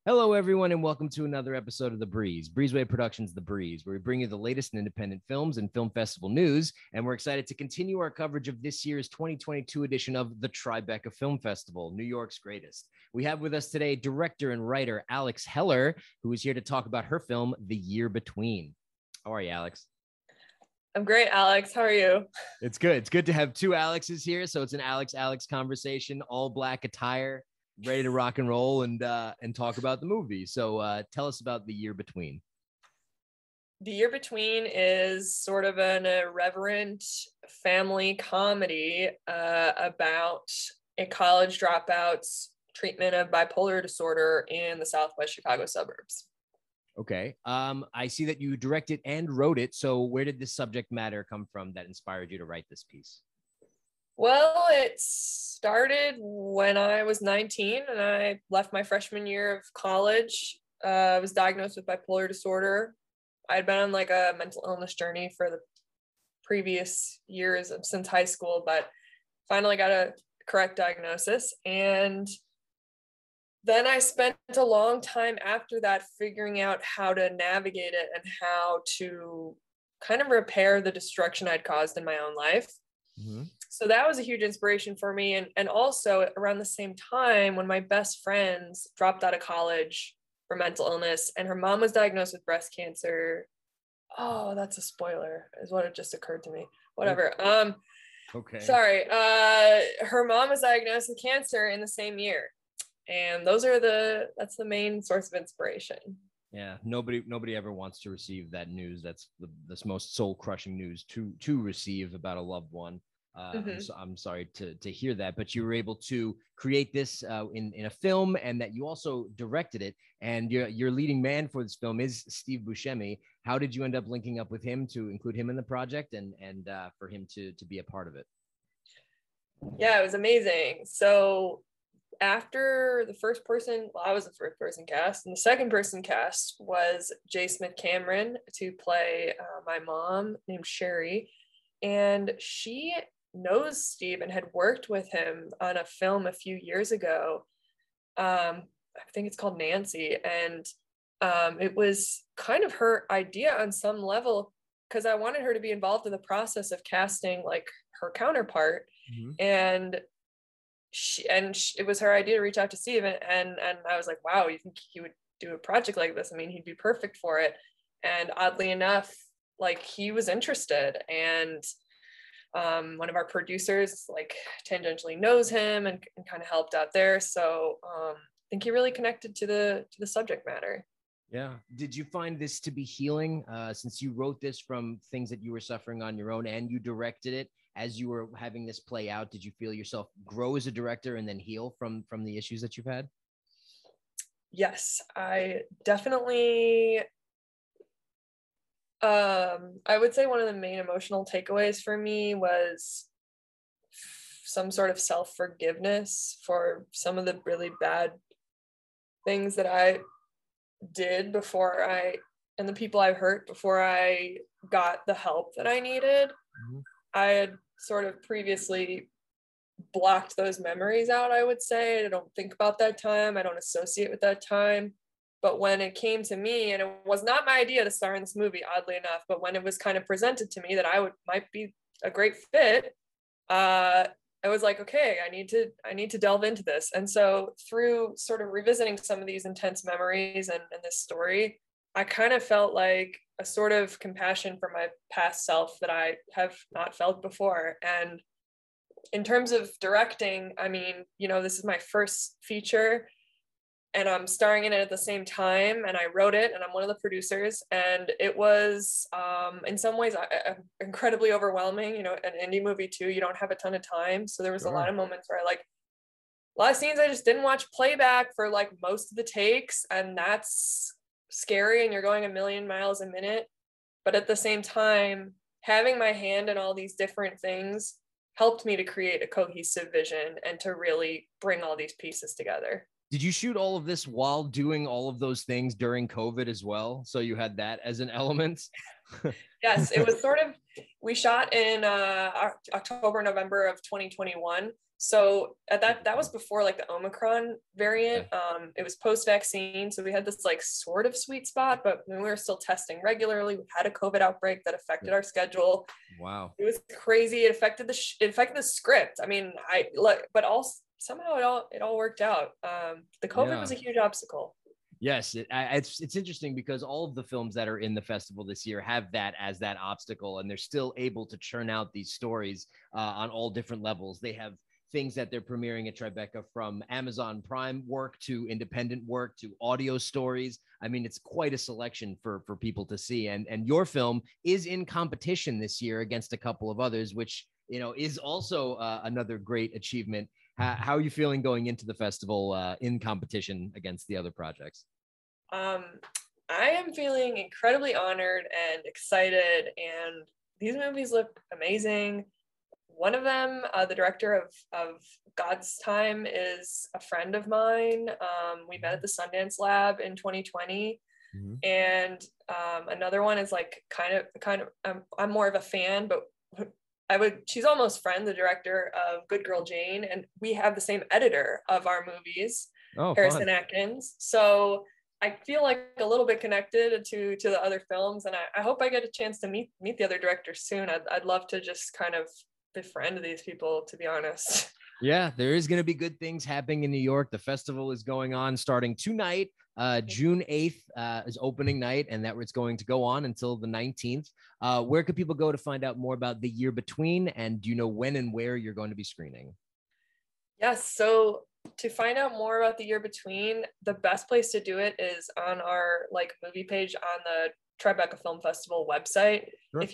Hello, everyone, and welcome to another episode of The Breeze, Breezeway Productions' The Breeze, where we bring you the latest in independent films and film festival news. And we're excited to continue our coverage of this year's 2022 edition of the Tribeca Film Festival, New York's greatest. We have with us today director and writer Alex Heller, who is here to talk about her film, The Year Between. How are you, Alex? I'm great, Alex. How are you? It's good. It's good to have two Alexes here. So it's an Alex conversation, all black attire, ready to rock and roll and talk about the movie. So tell us about The Year Between. The Year Between is sort of an irreverent family comedy about a college dropout's treatment of bipolar disorder in the Southwest Chicago suburbs. Okay. I see that you directed and wrote it. So where did this subject matter come from that inspired you to write this piece? Well, it started when I was 19 and I left my freshman year of college. I was diagnosed with bipolar disorder. I had been on like a mental illness journey for the previous years since high school, but finally got a correct diagnosis. And then I spent a long time after that figuring out how to navigate it and how to kind of repair the destruction I'd caused in my own life. Mm-hmm. So that was a huge inspiration for me. And also around the same time when my best friends dropped out of college for mental illness and her mom was diagnosed with breast cancer. Oh, that's a spoiler is what it just occurred to me. Whatever. Okay. Sorry. Her mom was diagnosed with cancer in the same year. And that's the main source of inspiration. Yeah, nobody ever wants to receive that news. That's the most soul-crushing news to receive about a loved one. So I'm sorry to hear that, but you were able to create this in a film, and that you also directed it. And your leading man for this film is Steve Buscemi. How did you end up linking up with him to include him in the project and for him to be a part of it? Yeah, it was amazing. So after I was the first person cast, and the second person cast was J. Smith Cameron to play my mom named Sherry. And she knows Steve and had worked with him on a film a few years ago. I think it's called Nancy. And it was kind of her idea on some level because I wanted her to be involved in the process of casting like her counterpart. Mm-hmm. And it was her idea to reach out to Steve, and I was like, wow, you think he would do a project like this? I mean, he'd be perfect for it. And oddly enough, like he was interested, and one of our producers like tangentially knows him and kind of helped out there. So I think he really connected to the subject matter. Yeah. Did you find this to be healing since you wrote this from things that you were suffering on your own and you directed it? As you were having this play out, did you feel yourself grow as a director and then heal from the issues that you've had? Yes, I definitely, I would say one of the main emotional takeaways for me was some sort of self-forgiveness for some of the really bad things that I did and the people I hurt before I got the help that I needed. Mm-hmm. I had sort of previously blocked those memories out, I would say. I don't think about that time. I don't associate with that time. But when it came to me, and it was not my idea to star in this movie, oddly enough, but when it was kind of presented to me that might be a great fit, I was like, okay, I need to delve into this. And so through sort of revisiting some of these intense memories and this story, I kind of felt like a sort of compassion for my past self that I have not felt before. And in terms of directing, I mean, this is my first feature and I'm starring in it at the same time. And I wrote it and I'm one of the producers. And it was in some ways incredibly overwhelming. An indie movie too, you don't have a ton of time. So there was a lot of moments where a lot of scenes I just didn't watch playback for like most of the takes. And that's scary, and you're going a million miles a minute, but at the same time having my hand in all these different things helped me to create a cohesive vision and to really bring all these pieces together. Did you shoot all of this while doing all of those things during COVID as well? So you had that as an element? Yes, it was sort of We shot in October, November of 2021. So at that was before like the Omicron variant. It was post-vaccine, so we had this like sort of sweet spot, but we were still testing regularly. We had a COVID outbreak that affected our schedule. Wow, it was crazy. It affected the script. I mean, but also somehow it all worked out. The COVID was a huge obstacle. Yes, it's interesting because all of the films that are in the festival this year have that as that obstacle, and they're still able to churn out these stories on all different levels. They have things that they're premiering at Tribeca, from Amazon Prime work to independent work to audio stories. I mean, it's quite a selection for people to see. And your film is in competition this year against a couple of others, which, you know, is also another great achievement. How are you feeling going into the festival in competition against the other projects? I am feeling incredibly honored and excited, and these movies look amazing. One of them, the director of God's Time, is a friend of mine. We met at the Sundance Lab in 2020. Mm-hmm. And another one is like kind of I'm more of a fan, but she's almost friend, the director of Good Girl Jane, and we have the same editor of our movies, Harrison Atkins. So I feel like a little bit connected to the other films, and I hope I get a chance to meet the other directors soon. I'd love to just kind of befriend these people, to be honest. Yeah, there is going to be good things happening in New York. The festival is going on starting tonight. June 8th is opening night, and it's going to go on until the 19th. Where could people go to find out more about The Year Between? And do you know when and where you're going to be screening? Yes. So to find out more about The Year Between, the best place to do it is on our like movie page on the Tribeca Film Festival website. Sure. If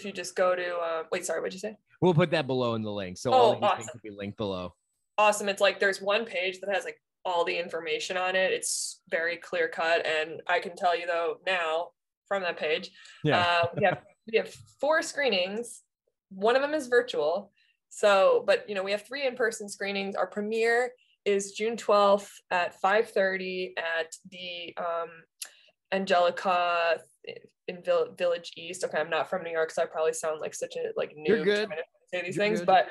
you just go to, sorry, what'd you say? We'll put that below in the link. So all of these things will be linked below. Awesome. It's like, there's one page that has like all the information on it. It's very clear cut. And I can tell you though, now from that page, we have 4 screenings. One of them is virtual. So, but we have 3 in-person screenings. Our premiere is June 12th at 5:30 at the Angelica in Village East. Okay, I'm not from New York, so I probably sound like such a noob trying to say these things, but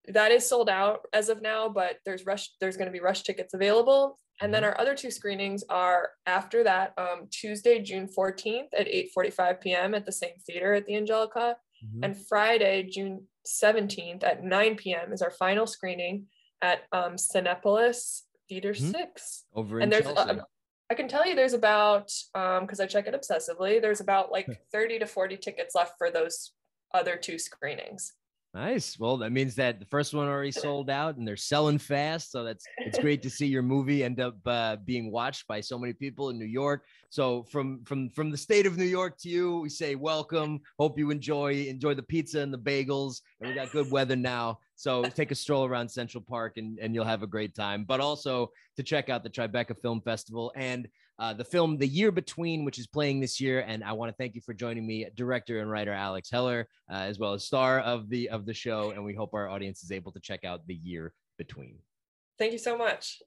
that is sold out as of now, but there's going to be rush tickets available. And then our other 2 screenings are after that, Tuesday, June 14th at 8:45 p.m. at the same theater at the Angelica. Mm-hmm. And Friday, June 17th at 9 p.m. is our final screening at Cinepolis Theater 6. Over in Chelsea. I can tell you there's about, because I check it obsessively, there's about like 30 to 40 tickets left for those other 2 screenings. Nice. Well, that means that the first one already sold out and they're selling fast. So it's great to see your movie end up being watched by so many people in New York. So from the state of New York to you, we say welcome. Hope you enjoy the pizza and the bagels. And we got good weather now. So take a stroll around Central Park and you'll have a great time. But also to check out the Tribeca Film Festival and the film The Year Between, which is playing this year. And I want to thank you for joining me, director and writer Alex Heller, as well as star of the show. And we hope our audience is able to check out The Year Between. Thank you so much.